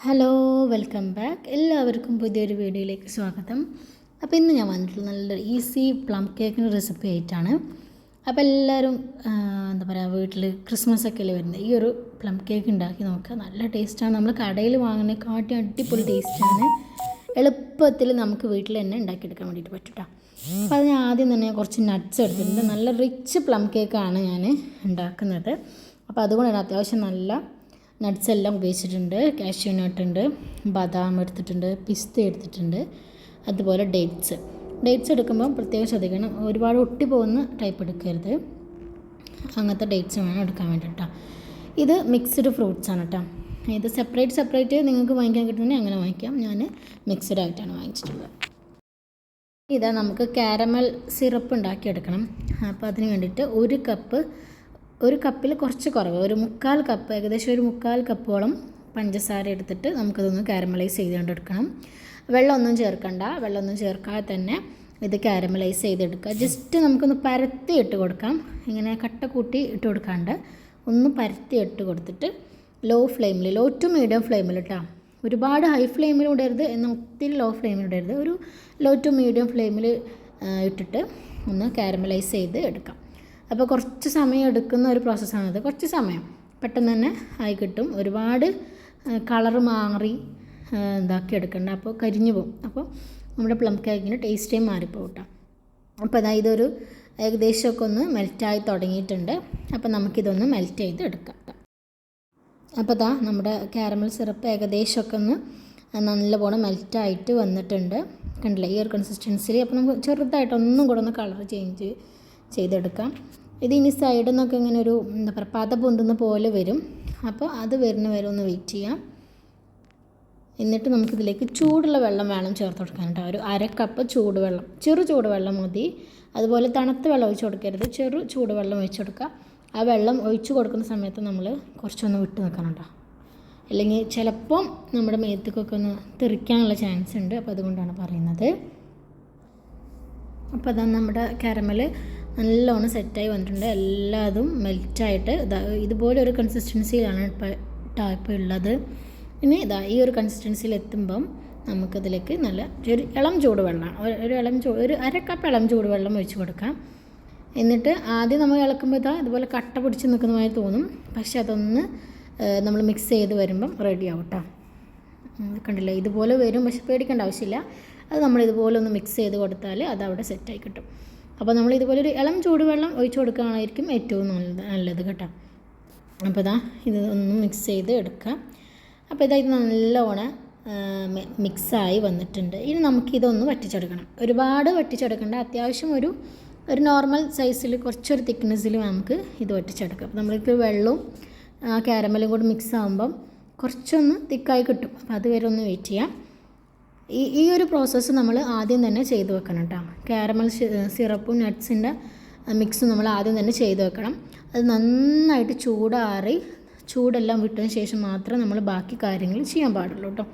Hello welcome back. എല്ലാവർക്കും പുതിയൊരു വീഡിയോയിലേക്ക് സ്വാഗതം. അപ്പോൾ ഇന്ന് ഞാൻ വന്നിട്ടുള്ള നല്ലൊരു ഈസി പ്ലം കേക്കിൻ്റെ റെസിപ്പി ആയിട്ടാണ്. അപ്പോൾ എല്ലാവരും എന്താ പറയുക, വീട്ടിൽ ക്രിസ്മസ് ഒക്കെ അല്ലേ വരുന്നത്, ഈ ഒരു പ്ലം കേക്ക് ഉണ്ടാക്കി നോക്കുക. നല്ല ടേസ്റ്റാണ്. നമ്മൾ കടയിൽ വാങ്ങുന്നതിനെക്കാട്ടി അടിപൊളി ടേസ്റ്റാണ്. എളുപ്പത്തിൽ നമുക്ക് വീട്ടിൽ തന്നെ ഉണ്ടാക്കിയെടുക്കാൻ വേണ്ടിയിട്ട് പറ്റും കേട്ടോ. അപ്പോൾ അത് ഞാൻ ആദ്യം തന്നെ കുറച്ച് നട്ട്സ് എടുത്തിട്ടുണ്ട്. നല്ല റിച്ച് പ്ലം കേക്കാണ് ഞാൻ ഉണ്ടാക്കുന്നത്. അപ്പോൾ അതുകൊണ്ടാണ് അത്യാവശ്യം നല്ല നട്ട്സ് എല്ലാം ഉപയോഗിച്ചിട്ടുണ്ട്. കാഷ്യൂ നട്ട് ഉണ്ട്, ബദാം എടുത്തിട്ടുണ്ട്, പിസ്ത എടുത്തിട്ടുണ്ട്, അതുപോലെ ഡേറ്റ്സ് എടുക്കുമ്പോൾ പ്രത്യേകം ശ്രദ്ധിക്കണം. ഒരുപാട് ഒട്ടി പോകുന്ന ടൈപ്പ് എടുക്കരുത്. അങ്ങനത്തെ ഡേറ്റ്സ് വേണം എടുക്കാൻ വേണ്ടിയിട്ടോ. ഇത് മിക്സ്ഡ് ഫ്രൂട്ട്സ് ആണ് കേട്ടോ. ഇത് സെപ്പറേറ്റ് നിങ്ങൾക്ക് വാങ്ങിക്കാൻ കിട്ടുന്നുണ്ടെങ്കിൽ അങ്ങനെ വാങ്ങിക്കാം. ഞാൻ മിക്സ്ഡ് ആയിട്ടാണ് വാങ്ങിച്ചിട്ടുള്ളത്. ഇതാ നമുക്ക് കാരമൽ സിറപ്പ് ഉണ്ടാക്കിയെടുക്കണം. അപ്പോൾ അതിന് വേണ്ടിയിട്ട് ഒരു കപ്പിൽ കുറച്ച് കുറവ്, ഒരു 1/4 കപ്പ്, ഏകദേശം ഒരു 1/4 കപ്പോളം പഞ്ചസാര എടുത്തിട്ട് നമുക്കതൊന്ന് കാരമലൈസ് ചെയ്തുകൊണ്ട് എടുക്കണം. വെള്ളമൊന്നും ചേർക്കാതെ തന്നെ ഇത് കാരമലൈസ് ചെയ്തെടുക്കുക. ജസ്റ്റ് നമുക്കൊന്ന് പരത്തി ഇട്ട് കൊടുക്കാം. ഇങ്ങനെ കട്ട കൂട്ടി ഇട്ട് കൊടുക്കാണ്ട് ഒന്ന് പരത്തി ഇട്ട് കൊടുത്തിട്ട് ലോ ടു മീഡിയം ഫ്ലെയിമിൽ ഇട്ടാൽ, ഒരുപാട് ഹൈ ഫ്ലെയിമിൽ ഇടരുത്, എന്നാൽ ഒത്തിരി ലോ ഫ്ലെയിമിൽ ഇടരുത്. ഒരു ലോ ടു മീഡിയം ഫ്ലെയിമിൽ ഇട്ടിട്ട് ഒന്ന് കാരമലൈസ് ചെയ്ത് എടുക്കാം. അപ്പോൾ കുറച്ച് സമയം എടുക്കുന്ന ഒരു പ്രോസസ്സാണത്. കുറച്ച് സമയം പെട്ടെന്ന് തന്നെ ആയി കിട്ടും. ഒരുപാട് കളറ് മാറി ഇതാക്കി എടുക്കണ്ട, അപ്പോൾ കരിഞ്ഞു പോകും. അപ്പോൾ നമ്മുടെ പ്ലം കേക്കിൻ്റെ ടേസ്റ്റേ മാറിപ്പോകും കേട്ടോ. അപ്പോൾ അതായത് ഇതൊരു ഏകദേശമൊക്കെ ഒന്ന് മെൽറ്റായി തുടങ്ങിയിട്ടുണ്ട്. അപ്പോൾ നമുക്കിതൊന്ന് മെൽറ്റ് ചെയ്ത് എടുക്കാം. അപ്പോൾ ഇതാ നമ്മുടെ കാരമൽ സിറപ്പ് ഏകദേശമൊക്കെ ഒന്ന് നല്ലപോലെ മെൽറ്റായിട്ട് വന്നിട്ടുണ്ട്. കണ്ടില്ലേ ഈ ഒരു കൺസിസ്റ്റൻസിൽ. അപ്പോൾ നമുക്ക് ചെറുതായിട്ട് ഒന്നും കൂടെ ഒന്ന് കളർ ചേഞ്ച് ചെയ്തെടുക്കാം. ഇത് ഇനി സൈഡിൽ നിന്നൊക്കെ ഇങ്ങനെ ഒരു എന്താ പറയുക, പത പൊന്തുന്ന പോലെ വരും. അപ്പോൾ അത് വരുന്ന വരെ ഒന്ന് വെയിറ്റ് ചെയ്യാം. എന്നിട്ട് നമുക്കിതിലേക്ക് ചൂടുള്ള വെള്ളം വേണം ചേർത്ത് കൊടുക്കാൻ കേട്ടോ. ഒരു 1/2 കപ്പ് ചൂടുവെള്ളം, ചെറു ചൂടുവെള്ളം മതി. അതുപോലെ തണുത്ത വെള്ളം ഒഴിച്ച് കൊടുക്കരുത്, ചെറു ചൂടുവെള്ളം ഒഴിച്ച് കൊടുക്കുക. ആ വെള്ളം ഒഴിച്ച് കൊടുക്കുന്ന സമയത്ത് നമ്മൾ കുറച്ചൊന്ന് വിട്ട് നിൽക്കണം കേട്ടോ. അല്ലെങ്കിൽ ചിലപ്പം നമ്മുടെ മേത്തേക്കൊക്കെ ഒന്ന് തെറിക്കാനുള്ള ചാൻസ് ഉണ്ട്. അപ്പോൾ അതുകൊണ്ടാണ് പറയുന്നത്. അപ്പോൾ അതാ നമ്മുടെ കാരമൽ നല്ലോണം സെറ്റായി വന്നിട്ടുണ്ട്. എല്ലാതും മെൽറ്റായിട്ട് ഇതുപോലെ ഒരു കൺസിസ്റ്റൻസിയിലാണ് ഇപ്പോൾ ഉള്ളത്. ഇനി ഈ ഒരു കൺസിസ്റ്റൻസിയിൽ എത്തുമ്പം നമുക്കതിലേക്ക് നല്ല ഒരു ഇളം ചൂടുവെള്ളമാണ്, ഒരു 1/2 കപ്പ് ഇളം ചൂടുവെള്ളം ഒഴിച്ച് കൊടുക്കാം. എന്നിട്ട് ആദ്യം നമ്മൾ ഇളക്കുമ്പോൾ ഇതുപോലെ കട്ട പിടിച്ച് നിൽക്കുന്നതായി തോന്നും. പക്ഷെ അതൊന്ന് നമ്മൾ മിക്സ് ചെയ്ത് വരുമ്പം റെഡി ആവും കേട്ടോ. കണ്ടില്ലേ, ഇതുപോലെ വരും. പക്ഷെ പേടിക്കേണ്ട ആവശ്യമില്ല. അത് നമ്മൾ ഇതുപോലെ ഒന്ന് മിക്സ് ചെയ്ത് കൊടുത്താൽ അതവിടെ സെറ്റായി കിട്ടും. അപ്പോൾ നമ്മൾ ഇതുപോലെ ഒരു ഇളം ചൂടുവെള്ളം ഒഴിച്ച് കൊടുക്കുകയായിരിക്കും ഏറ്റവും നല്ലത് കേട്ടോ. അപ്പോൾ ഇത് ഒന്ന് മിക്സ് ചെയ്ത് എടുക്കാം. അപ്പോൾ ഇത് നല്ലോണം മിക്സായി വന്നിട്ടുണ്ട്. ഇനി നമുക്കിതൊന്ന് വറ്റിച്ചെടുക്കണം. ഒരുപാട് വറ്റിച്ചെടുക്കേണ്ട, അത്യാവശ്യം ഒരു നോർമൽ സൈസിൽ കുറച്ചൊരു തിക്നെസ്സിൽ നമുക്ക് ഇത് വറ്റിച്ചെടുക്കാം. നമ്മൾക്ക് വെള്ളവും കാരമലും കൂടി മിക്സ് ആകുമ്പം കുറച്ചൊന്ന് തിക്കായി കിട്ടും. അപ്പോൾ അതുവരെ ഒന്ന് വെയിറ്റ് ചെയ്യാം. ഈ ഒരു പ്രോസസ്സ് നമ്മൾ ആദ്യം തന്നെ ചെയ്ത് വെക്കണം കേട്ടോ. കാരമൽ സിറപ്പും നട്ട്സിൻ്റെ മിക്സും നമ്മൾ ആദ്യം തന്നെ ചെയ്ത് വെക്കണം. അത് നന്നായിട്ട് ചൂടെല്ലാം വിട്ടതിന് ശേഷം മാത്രം നമ്മൾ ബാക്കി കാര്യങ്ങൾ ചെയ്യാൻ പാടുള്ളൂ കേട്ടോ.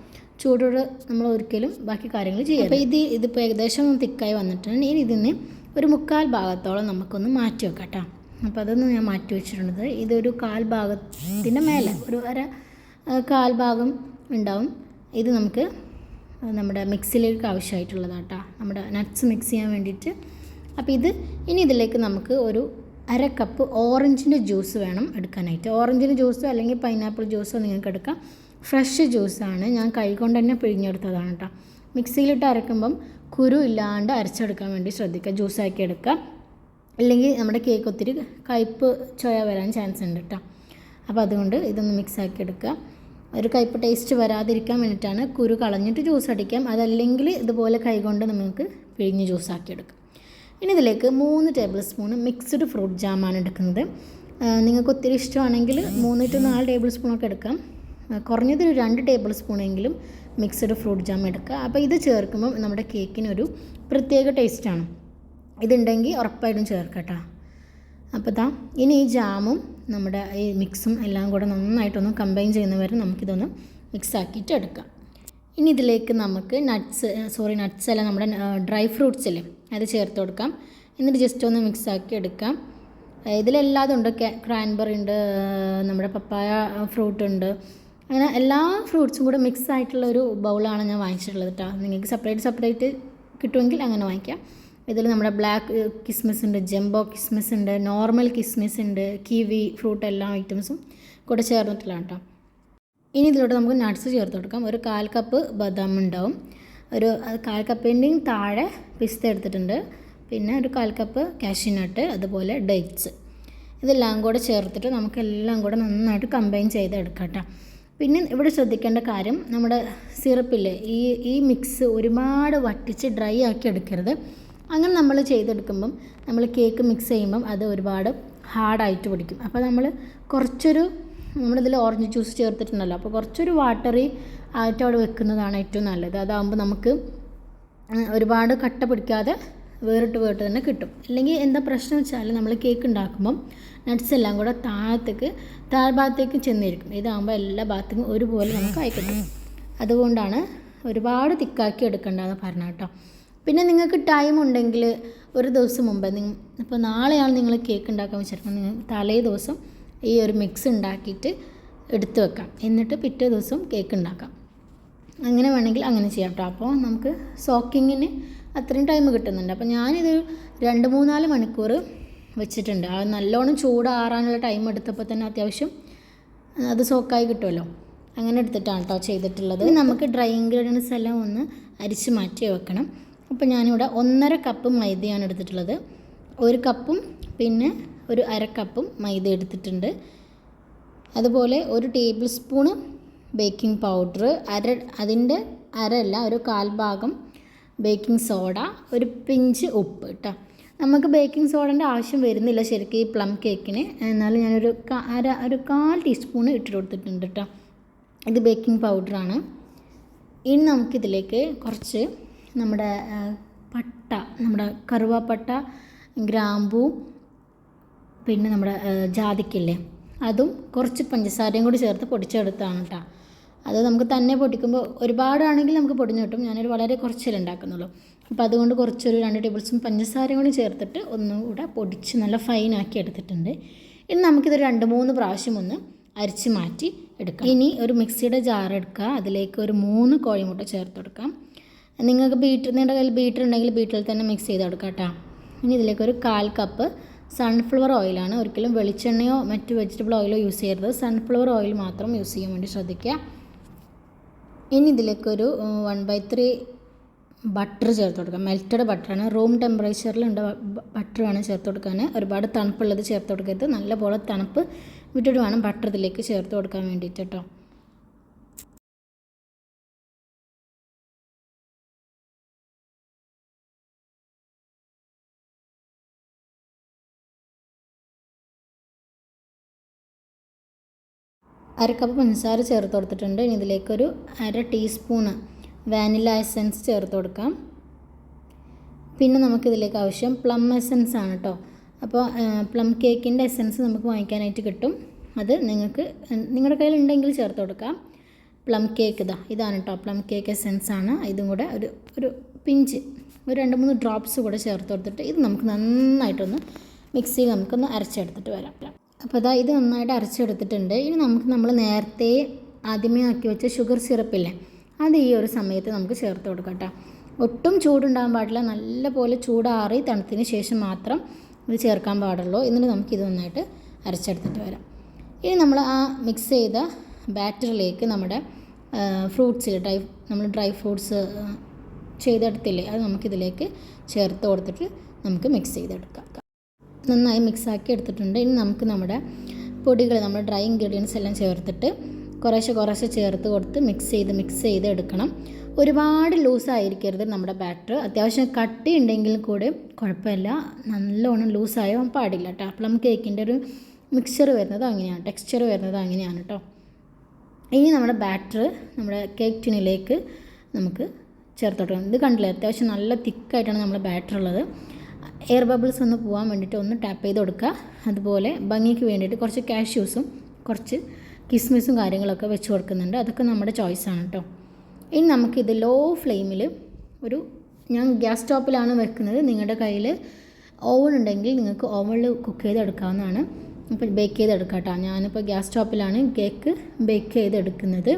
ചൂടോട് നമ്മൾ ഒരിക്കലും ബാക്കി കാര്യങ്ങൾ ചെയ്യാം. അപ്പോൾ ഇതിപ്പോൾ ഏകദേശം തിക്കായി വന്നിട്ടുണ്ട്. ഇനി ഇതിന് ഒരു 1/4 ഭാഗത്തോളം നമുക്കൊന്ന് മാറ്റി വെക്കാം കേട്ടോ. അപ്പോൾ അതൊന്ന് ഞാൻ മാറ്റി വെച്ചിട്ടുള്ളത്. ഇതൊരു 1/4 ഭാഗത്തിൻ്റെ മേലെ ഒരു 1/4 ഭാഗം ഉണ്ടാവും. ഇത് നമുക്ക് നമ്മുടെ മിക്സിയിലേക്ക് ആവശ്യമായിട്ടുള്ളതാണ് കേട്ടോ, നമ്മുടെ നട്ട്സ് മിക്സ് ചെയ്യാൻ വേണ്ടിയിട്ട്. അപ്പോൾ ഇനി ഇതിലേക്ക് നമുക്ക് ഒരു 1/2 കപ്പ് ഓറഞ്ചിൻ്റെ ജ്യൂസ് വേണം എടുക്കാനായിട്ട്. ഓറഞ്ചിൻ്റെ ജ്യൂസോ അല്ലെങ്കിൽ പൈനാപ്പിൾ ജ്യൂസോ നിങ്ങൾക്ക് എടുക്കാം. ഫ്രഷ് ജ്യൂസാണ്, ഞാൻ കൈകൊണ്ട് തന്നെ പിഴിഞ്ഞെടുത്തതാണ് കേട്ടോ. മിക്സിയിലിട്ട് അരക്കുമ്പം കുരു ഇല്ലാണ്ട് അരച്ചെടുക്കാൻ വേണ്ടി ശ്രദ്ധിക്കുക, ജ്യൂസാക്കി എടുക്കുക. അല്ലെങ്കിൽ നമ്മുടെ കേക്ക് ഒത്തിരി കയ്പ്പ് ചൊയ വരാൻ ചാൻസ് ഉണ്ട് കേട്ടോ. അപ്പോൾ അതുകൊണ്ട് ഇതൊന്ന് മിക്സാക്കി എടുക്കുക. ഒരു കയ്പ്പ് ടേസ്റ്റ് വരാതിരിക്കാൻ വേണ്ടിയിട്ടാണ്. കുരു കളഞ്ഞിട്ട് ജ്യൂസ് അടിക്കാം, അതല്ലെങ്കിൽ ഇതുപോലെ കൈകൊണ്ട് നമുക്ക് പിഴിഞ്ഞ് ജ്യൂസാക്കി എടുക്കാം. ഇനി ഇതിലേക്ക് 3 ടേബിൾ സ്പൂൺ മിക്സ്ഡ് ഫ്രൂട്ട് ജാമാണ് എടുക്കുന്നത്. നിങ്ങൾക്ക് ഒത്തിരി ഇഷ്ടമാണെങ്കിൽ 3 to 4 ടേബിൾ സ്പൂണൊക്കെ എടുക്കാം. കുറഞ്ഞത് ഒരു 2 ടേബിൾ സ്പൂണെങ്കിലും മിക്സ്ഡ് ഫ്രൂട്ട് ജാം എടുക്കുക. അപ്പോൾ ഇത് ചേർക്കുമ്പോൾ നമ്മുടെ കേക്കിനൊരു പ്രത്യേക ടേസ്റ്റാണ്. ഇതുണ്ടെങ്കിൽ ഉറപ്പായിട്ടും ചേർക്കട്ടോ. അപ്പോൾ ഇനി ഈ ജാമും നമ്മുടെ ഈ മിക്സും എല്ലാം കൂടെ നന്നായിട്ടൊന്ന് കമ്പൈൻ ചെയ്യുന്നവരെ നമുക്കിതൊന്ന് മിക്സാക്കിയിട്ട് എടുക്കാം. ഇനി ഇതിലേക്ക് നമുക്ക് നട്ട്സ് അല്ല, നമ്മുടെ ഡ്രൈ ഫ്രൂട്ട്സ് ഇല്ലേ, അത് ചേർത്ത് കൊടുക്കാം. എന്നിട്ട് ജസ്റ്റ് ഒന്ന് മിക്സാക്കി എടുക്കാം. ഇതിലെല്ലാതും ഉണ്ട്. ക്രാൻബെറി ഉണ്ട്, നമ്മുടെ പപ്പായ ഫ്രൂട്ട് ഉണ്ട്, അങ്ങനെ എല്ലാ ഫ്രൂട്ട്സും കൂടെ മിക്സ് ആയിട്ടുള്ള ഒരു ബൗളാണ് ഞാൻ വാങ്ങിച്ചിട്ടുള്ളത് കേട്ടോ. നിങ്ങൾക്ക് സെപ്പറേറ്റ് കിട്ടുമെങ്കിൽ അങ്ങനെ വാങ്ങിക്കാം. ഇതിൽ നമ്മുടെ ബ്ലാക്ക് കിസ്മിസ് ഉണ്ട്, ജംബോ കിസ്മിസ് ഉണ്ട്, നോർമൽ കിസ്മിസ് ഉണ്ട്, കിവി ഫ്രൂട്ട് എല്ലാ ഐറ്റംസും കൂടെ ചേർന്നിട്ടുള്ളതാണ് കേട്ടോ. ഇനി ഇതിലോട്ട് നമുക്ക് നട്ട്സ് ചേർത്ത് കൊടുക്കാം. ഒരു 1/4 കപ്പ് ബദാം ഉണ്ടാവും, ഒരു 1/4 കപ്പിൻ്റെയും താഴെ പിസ്ത എടുത്തിട്ടുണ്ട്, പിന്നെ ഒരു 1/4 കപ്പ് കാഷ്യൂനട്ട്, അതുപോലെ ഡേറ്റ്സ്. ഇതെല്ലാം കൂടെ ചേർത്തിട്ട് നമുക്കെല്ലാം കൂടെ നന്നായിട്ട് കമ്പൈൻ ചെയ്തെടുക്കാം കേട്ടോ. പിന്നെ ഇവിടെ ശ്രദ്ധിക്കേണ്ട കാര്യം, നമ്മുടെ സിറപ്പില്ലേ, ഈ മിക്സ് ഒരുപാട് വറ്റിച്ച് ഡ്രൈ ആക്കി എടുക്കരുത്. അങ്ങനെ നമ്മൾ ചെയ്തെടുക്കുമ്പം നമ്മൾ കേക്ക് മിക്സ് ചെയ്യുമ്പം അത് ഒരുപാട് ഹാർഡായിട്ട് പിടിക്കും. അപ്പോൾ നമ്മളിതിൽ ഓറഞ്ച് ജ്യൂസ് ചേർത്തിട്ടുണ്ടല്ലോ, അപ്പോൾ കുറച്ചൊരു വാട്ടറി ആയിട്ട് അവിടെ വെക്കുന്നതാണ് ഏറ്റവും നല്ലത്. അതാകുമ്പോൾ നമുക്ക് ഒരുപാട് കട്ട പിടിക്കാതെ വേറിട്ട് തന്നെ കിട്ടും. അല്ലെങ്കിൽ എന്താ പ്രശ്നം വെച്ചാൽ നമ്മൾ കേക്ക് ഉണ്ടാക്കുമ്പം നട്ട്സ് എല്ലാം കൂടെ താഴ്ഭാഗത്തേക്ക് ചെന്നിരിക്കും. ഇതാകുമ്പോൾ എല്ലാ ഭാഗത്തേക്കും ഒരുപോലെ നമുക്ക് ആയി കിട്ടും. അതുകൊണ്ടാണ് ഒരുപാട് തിക്കാക്കി എടുക്കേണ്ടതെന്ന് പറഞ്ഞത് കേട്ടോ. പിന്നെ നിങ്ങൾക്ക് ടൈം ഉണ്ടെങ്കിൽ ഒരു ദിവസം മുമ്പ് ഇപ്പോൾ നാളെയാണ് നിങ്ങൾ കേക്ക് ഉണ്ടാക്കാൻ വെച്ചിരിക്കുന്നത്, നിങ്ങൾ തലേ ദിവസം ഈ ഒരു മിക്സ് ഉണ്ടാക്കിയിട്ട് എടുത്ത് വെക്കാം. എന്നിട്ട് പിറ്റേ ദിവസം കേക്ക് ഉണ്ടാക്കാം. അങ്ങനെ വേണമെങ്കിൽ അങ്ങനെ ചെയ്യാം കേട്ടോ. അപ്പോൾ നമുക്ക് സോക്കിങ്ങിന് അത്രയും ടൈം കിട്ടുന്നുണ്ട്. അപ്പോൾ ഞാനിത് 2-3-4 മണിക്കൂർ വെച്ചിട്ടുണ്ട്. അത് നല്ലോണം ചൂടാറാനുള്ള ടൈം എടുത്തപ്പോൾ തന്നെ അത്യാവശ്യം അത് സോക്കായി കിട്ടുമല്ലോ. അങ്ങനെ എടുത്തിട്ടാണ് കേട്ടോ ചെയ്തിട്ടുള്ളത്. നമുക്ക് ഡ്രൈ ഇൻഗ്രീഡിയൻസ് എല്ലാം ഒന്ന് അരിച്ച് മാറ്റി വെക്കണം. അപ്പോൾ ഞാനിവിടെ 1.5 കപ്പ് മൈദയാണ് എടുത്തിട്ടുള്ളത്. 1 കപ്പും പിന്നെ ഒരു 1/2 കപ്പും മൈദ എടുത്തിട്ടുണ്ട്. അതുപോലെ 1 ടേബിൾ സ്പൂണ് ബേക്കിംഗ് പൗഡർ, അതിൻ്റെ അരല്ല, ഒരു 1/4 ഭാഗം ബേക്കിംഗ് സോഡ, ഒരു പിഞ്ച് ഉപ്പ് കേട്ടോ. നമുക്ക് ബേക്കിംഗ് സോഡൻ്റെ ആവശ്യം വരുന്നില്ല ശരിക്കും ഈ പ്ലം കേക്കിന്, എന്നാലും ഞാനൊരു 1/4 ടീസ്പൂണ് ഇട്ട് കൊടുത്തിട്ടുണ്ട് കേട്ടോ. ഇത് ബേക്കിംഗ് പൗഡറാണ്. ഇനി നമുക്കിതിലേക്ക് കുറച്ച് നമ്മുടെ കറുവാപ്പട്ട, ഗ്രാമ്പൂ, പിന്നെ നമ്മുടെ ജാതിക്കയില്ലേ, അതും കുറച്ച് പഞ്ചസാരയും കൂടി ചേർത്ത് പൊടിച്ചെടുത്താണ് കേട്ടോ. അത് നമുക്ക് തന്നെ പൊടിക്കുമ്പോൾ ഒരുപാടാണെങ്കിൽ നമുക്ക് പൊടിഞ്ഞ് കിട്ടും. ഞാനൊരു വളരെ കുറച്ചല്ലേ ഉണ്ടാക്കുന്നുള്ളൂ. അപ്പോൾ അതുകൊണ്ട് കുറച്ചൊരു 2 ടേബിൾ സ്പൂൺ പഞ്ചസാരയും കൂടി ചേർത്തിട്ട് ഒന്നുകൂടെ പൊടിച്ച് നല്ല ഫൈനാക്കി എടുത്തിട്ടുണ്ട്. ഇനി നമുക്കിത് 2-3 പ്രാവശ്യം ഒന്ന് അരിച്ച് മാറ്റി എടുക്കാം. ഇനി ഒരു മിക്സിയുടെ ജാർ എടുക്കുക, അതിലേക്ക് ഒരു 3 കോഴിമുട്ട ചേർത്ത് കൊടുക്കാം. നിങ്ങൾക്ക് നിങ്ങളുടെ കയ്യിൽ ബീറ്റർ ഉണ്ടെങ്കിൽ ബീറ്ററിൽ തന്നെ മിക്സ് ചെയ്ത് കൊടുക്കാം കേട്ടോ. ഇനി ഇതിലേക്ക് ഒരു 1/4 കപ്പ് സൺഫ്ലവർ ഓയിലാണ്. ഒരിക്കലും വെളിച്ചെണ്ണയോ മറ്റ് വെജിറ്റബിൾ ഓയിലോ യൂസ് ചെയ്യരുത്, സൺഫ്ലവർ ഓയിൽ മാത്രം യൂസ് ചെയ്യാൻ വേണ്ടി ശ്രദ്ധിക്കുക. ഇനി ഇതിലേക്കൊരു 1/3 ബട്ടർ ചേർത്ത് കൊടുക്കാം. മെൽറ്റഡ് ബട്ടറാണ്, റൂം ടെമ്പറേച്ചറിലുണ്ട് ബട്ടർ വേണം ചേർത്ത് കൊടുക്കാൻ. ഒരുപാട് തണുപ്പുള്ളത് ചേർത്ത് കൊടുക്കരുത്, നല്ലപോലെ തണുപ്പ് വിട്ടിട്ട് വേണം ബട്ടർ ഇതിലേക്ക് ചേർത്ത് കൊടുക്കാൻ വേണ്ടിയിട്ട് കേട്ടോ. അര കപ്പ് പഞ്ചസാര ചേർത്ത് കൊടുത്തിട്ടുണ്ട്. ഇനി ഇതിലേക്കൊരു 1/2 ടീസ്പൂണ് വാനില എസൻസ് ചേർത്ത് കൊടുക്കാം. പിന്നെ നമുക്കിതിലേക്ക് ആവശ്യം പ്ലം എസൻസ് ആണ് കേട്ടോ. അപ്പോൾ പ്ലം കേക്കിൻ്റെ എസൻസ് നമുക്ക് വാങ്ങിക്കാനായിട്ട് കിട്ടും. അത് നിങ്ങളുടെ കയ്യിലുണ്ടെങ്കിൽ ചേർത്ത് കൊടുക്കാം. പ്ലം കേക്ക് ഇതാണ് കേട്ടോ, പ്ലം കേക്ക് എസൻസ് ആണ്. ഇതും കൂടെ ഒരു പിഞ്ച്, ഒരു 2-3 ഡ്രോപ്സ് കൂടെ ചേർത്ത് കൊടുത്തിട്ട് ഇത് നമുക്ക് നന്നായിട്ടൊന്ന് മിക്സിയിൽ നമുക്കൊന്ന് അരച്ചെടുത്തിട്ട് വരാം. അപ്പോൾ ഇത് നന്നായിട്ട് അരച്ചെടുത്തിട്ടുണ്ട്. ഇനി നമ്മൾ നേരത്തെ ആദ്യമേ ആക്കി വെച്ച ഷുഗർ സിറപ്പില്ലേ, അത് ഈ ഒരു സമയത്ത് നമുക്ക് ചേർത്ത് കൊടുക്കാം കേട്ടോ. ഒട്ടും ചൂടുണ്ടാകാൻ പാടില്ല, നല്ലപോലെ ചൂടാറി തണുത്തതിന് ശേഷം മാത്രം ഇത് ചേർക്കാൻ പാടുള്ളൂ. എന്നിട്ട് നമുക്കിത് നന്നായിട്ട് അരച്ചെടുത്തിട്ട് വരാം. ഇനി നമ്മൾ ആ മിക്സ് ചെയ്ത ബാറ്ററിലേക്ക് നമ്മുടെ നമ്മൾ ഡ്രൈ ഫ്രൂട്ട്സ് ചെയ്തെടുത്തില്ലേ, അത് നമുക്കിതിലേക്ക് ചേർത്ത് കൊടുത്തിട്ട് നമുക്ക് മിക്സ് ചെയ്തെടുക്കാം. നന്നായി മിക്സാക്കി എടുത്തിട്ടുണ്ട്. ഇനി നമുക്ക് നമ്മുടെ പൊടികൾ, നമ്മുടെ ഡ്രൈ ഇൻഗ്രീഡിയൻസ് എല്ലാം ചേർത്തിട്ട് കുറേശ്ശെ ചേർത്ത് കൊടുത്ത് മിക്സ് ചെയ്ത് എടുക്കണം. ഒരുപാട് ലൂസായിരിക്കരുത് നമ്മുടെ ബാറ്റർ. അത്യാവശ്യം കട്ടി ഉണ്ടെങ്കിൽ കൂടെ കുഴപ്പമില്ല, നല്ലോണം ലൂസായാൻ പാടില്ല കേട്ടോ. പ്ലം കേക്കിൻ്റെ ഒരു മിക്സ്ചർ വരുന്നത് അങ്ങനെയാണ്, ടെക്സ്ചർ വരുന്നത് അങ്ങനെയാണ് കേട്ടോ. ഇനി നമ്മുടെ ബാറ്റർ നമ്മുടെ കേക്ക് ടിന്നിലേക്ക് നമുക്ക് ചേർത്ത് കൊടുക്കണം. ഇത് കണ്ടില്ലേ, അത്യാവശ്യം നല്ല തിക്കായിട്ടാണ് നമ്മുടെ ബാറ്റർ ഉള്ളത്. എയർ ബബിൾസ് ഒന്ന് പോകാൻ വേണ്ടിയിട്ട് ഒന്ന് ടാപ്പ് ചെയ്ത് കൊടുക്കുക. അതുപോലെ ഭംഗിക്ക് വേണ്ടിയിട്ട് കുറച്ച് കാഷ്യൂസും കുറച്ച് കിസ്മിസും കാര്യങ്ങളൊക്കെ വെച്ച് കൊടുക്കുന്നുണ്ട്. അതൊക്കെ നമ്മുടെ ചോയ്സാണ് കേട്ടോ. ഇനി നമുക്കിത് ലോ ഫ്ലെയിമിൽ ഞാൻ ഗ്യാസ് സ്റ്റോപ്പിലാണ് വെക്കുന്നത്. നിങ്ങളുടെ കയ്യിൽ ഓവൻ ഉണ്ടെങ്കിൽ നിങ്ങൾക്ക് ഓവനിൽ കുക്ക് ചെയ്തെടുക്കാവുന്നതാണ്. അപ്പോൾ ബേക്ക് ചെയ്തെടുക്കാം കേട്ടോ. ഞാനിപ്പോൾ ഗ്യാസ് സ്റ്റോപ്പിലാണ് കേക്ക് ബേക്ക് ചെയ്തെടുക്കുന്നത്.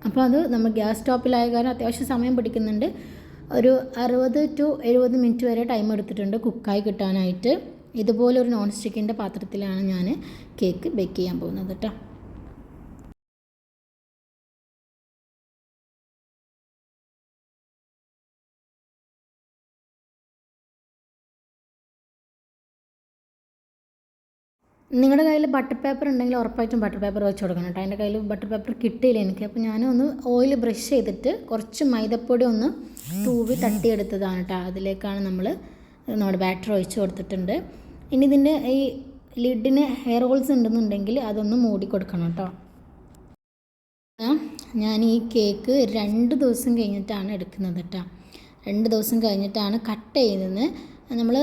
അപ്പോൾ അത് നമ്മൾ ഗ്യാസ് സ്റ്റോപ്പിലായ കാരണം അത്യാവശ്യം സമയം പിടിക്കുന്നുണ്ട്. ഒരു 60 to 70 മിനിറ്റ് വരെ ടൈം എടുത്തിട്ടുണ്ട് കുക്കായി കിട്ടാനായിട്ട്. ഇതുപോലെ ഒരു നോൺ സ്റ്റിക്കിൻ്റെ പാത്രത്തിലാണ് ഞാൻ കേക്ക് ബേക്ക് ചെയ്യാൻ പോകുന്നത് കേട്ടോ. നിങ്ങളുടെ കയ്യിൽ ബട്ടർ പേപ്പർ ഉണ്ടെങ്കിൽ ഉറപ്പായിട്ടും ബട്ടർ പേപ്പർ വെച്ച് കൊടുക്കണം കേട്ടോ. എൻ്റെ കയ്യിൽ ബട്ടർ പേപ്പർ കിട്ടിയില്ല എനിക്ക്. അപ്പോൾ ഞാനൊന്ന് ഓയിൽ ബ്രഷ് ചെയ്തിട്ട് കുറച്ച് മൈദപ്പൊടി ഒന്ന് തൂവി തട്ടിയെടുത്തതാണ് കേട്ടോ. അതിലേക്കാണ് നമ്മുടെ ബാറ്റർ ഒഴിച്ച് കൊടുത്തിട്ടുണ്ട്. ഇനി ഇതിൻ്റെ ഈ ലിഡിന് ഹെയർ ഹോൾസ് ഉണ്ടെന്നുണ്ടെങ്കിൽ അതൊന്ന് മൂടി കൊടുക്കണം കേട്ടോ. ഞാൻ ഈ കേക്ക് 2 ദിവസം കഴിഞ്ഞിട്ടാണ് എടുക്കുന്നത് കേട്ടോ. 2 ദിവസം കഴിഞ്ഞിട്ടാണ് കട്ട് ചെയ്യുന്നത്. നമ്മൾ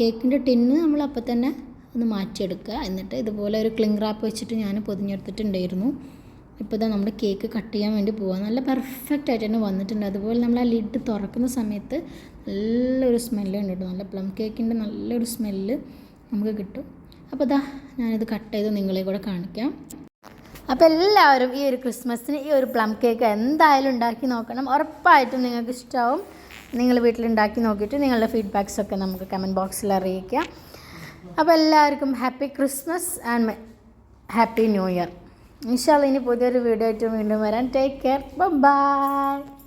കേക്കിൻ്റെ ടിന്ന് നമ്മൾ അപ്പോൾ തന്നെ ഒന്ന് മാറ്റിയെടുക്കുക. എന്നിട്ട് ഇതുപോലെ ഒരു ക്ലിംഗ് റാപ്പ് വെച്ചിട്ട് ഞാൻ പൊതിഞ്ഞെടുത്തിട്ടുണ്ടായിരുന്നു. ഇപ്പോൾ ഇതാ നമ്മുടെ കേക്ക് കട്ട് ചെയ്യാൻ വേണ്ടി പോകാം. നല്ല പെർഫെക്റ്റ് ആയിട്ട് തന്നെ വന്നിട്ടുണ്ട്. അതുപോലെ നമ്മൾ ആ ലിഡ് തുറക്കുന്ന സമയത്ത് നല്ലൊരു സ്മെല്ലുണ്ട് കേട്ടോ. നല്ല പ്ലം കേക്കിൻ്റെ നല്ലൊരു സ്മെല്ല് നമുക്ക് കിട്ടും. അപ്പോൾ ഇതാ ഞാനിത് കട്ട് ചെയ്ത് നിങ്ങളെ കൂടെ കാണിക്കാം. അപ്പോൾ എല്ലാവരും ഈ ഒരു ക്രിസ്മസിന് ഈ ഒരു പ്ലം കേക്ക് എന്തായാലും ഉണ്ടാക്കി നോക്കണം. ഉറപ്പായിട്ടും നിങ്ങൾക്ക് ഇഷ്ടമാവും. നിങ്ങൾ വീട്ടിലുണ്ടാക്കി നോക്കിയിട്ട് നിങ്ങളുടെ ഫീഡ്ബാക്സൊക്കെ നമുക്ക് കമൻറ്റ് ബോക്സിൽ അറിയിക്കാം. അപ്പോൾ എല്ലാവർക്കും happy Christmas and happy new year. ഇൻഷാ അല്ലാഹ് ഇനി പുതിയൊരു വീഡിയോ ആയിട്ട് വീണ്ടും വരാൻ. Take care. ബൈ.